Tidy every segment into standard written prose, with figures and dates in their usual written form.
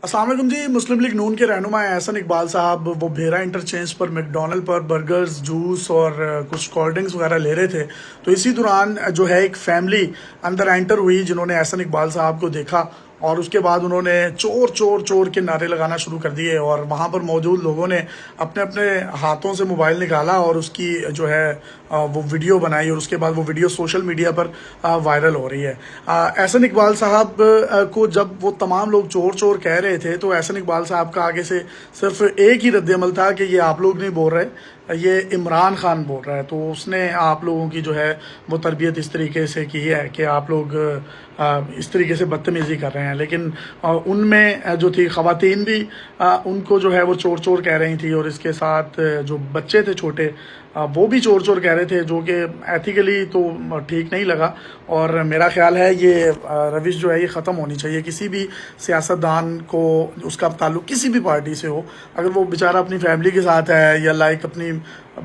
अस्सलाम वालेकुम जी। मुस्लिम लीग नून के रहनुमा एहसन इकबाल साहब वो भेरा इंटरचेंज पर मैकडोनल्ड पर बर्गर्स, जूस और कुछ कोल्ड ड्रिंक्स वगैरह ले रहे थे। तो इसी दौरान जो है एक फैमिली अंदर एंटर हुई जिन्होंने एहसन इकबाल साहब को देखा और उसके बाद उन्होंने चोर चोर चोर के नारे लगाना शुरू कर दिए और वहाँ पर मौजूद लोगों ने अपने अपने हाथों से मोबाइल निकाला और उसकी जो है वो वीडियो बनाई और उसके बाद वो वीडियो सोशल मीडिया पर वायरल हो रही है। एहसन इकबाल साहब को जब वो तमाम लोग चोर चोर कह रहे थे तो एहसन इकबाल साहब का आगे से सिर्फ एक ही रद्द-ए-अमल था कि ये आप लोग नहीं बोल रहे, ये इमरान खान बोल रहा है। तो उसने आप लोगों की जो है वो तरबियत इस तरीके से की है कि आप लोग इस तरीके से बदतमीज़ी कर रहे हैं। लेकिन उनमें जो थी ख़वातीन भी उनको जो है वो चोर चोर कह रही थी और इसके साथ जो बच्चे थे छोटे वो भी चोर चोर कह रहे थे, जो कि एथिकली तो ठीक नहीं लगा। और मेरा ख्याल है ये रविश जो है ये ख़त्म होनी चाहिए। किसी भी सियासतदान को उसका ताल्लुक़ किसी भी पार्टी से हो, अगर वो बेचारा अपनी फैमिली के साथ है या लाइक अपनी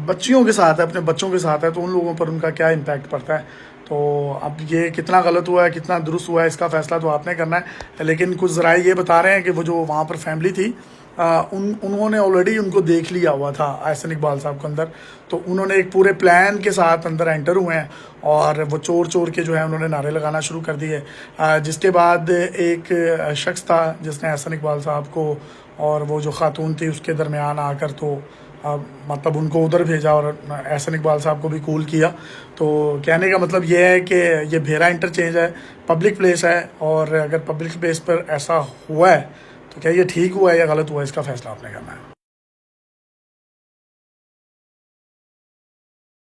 बच्चियों के साथ है, अपने बच्चों के साथ है, तो उन लोगों पर उनका क्या इम्पैक्ट पड़ता है। तो अब ये कितना गलत हुआ है कितना दुरुस्त हुआ है इसका फ़ैसला तो आपने करना है। लेकिन कुछ ज़राए ये बता रहे हैं कि वो जो वहाँ पर फैमिली थी उन्होंने ऑलरेडी उनको देख लिया हुआ था एहसन इकबाल साहब के अंदर। तो उन्होंने एक पूरे प्लान के साथ अंदर एंटर हुए हैं और वो चोर चोर के जो है उन्होंने नारे लगाना शुरू कर दिए। जिसके बाद एक शख्स था जिसने एहसन इकबाल साहब को और वो जो खातून थी उसके दरमियान आकर तो मतलब उनको उधर भेजा और एहसन इकबाल साहब को भी कूल किया। तो कहने का मतलब ये है कि ये भेरा इंटरचेंज है, पब्लिक प्लेस है, और अगर पब्लिक प्लेस पर ऐसा हुआ है तो क्या ये ठीक हुआ है या गलत हुआ है, इसका फ़ैसला आपने करना है।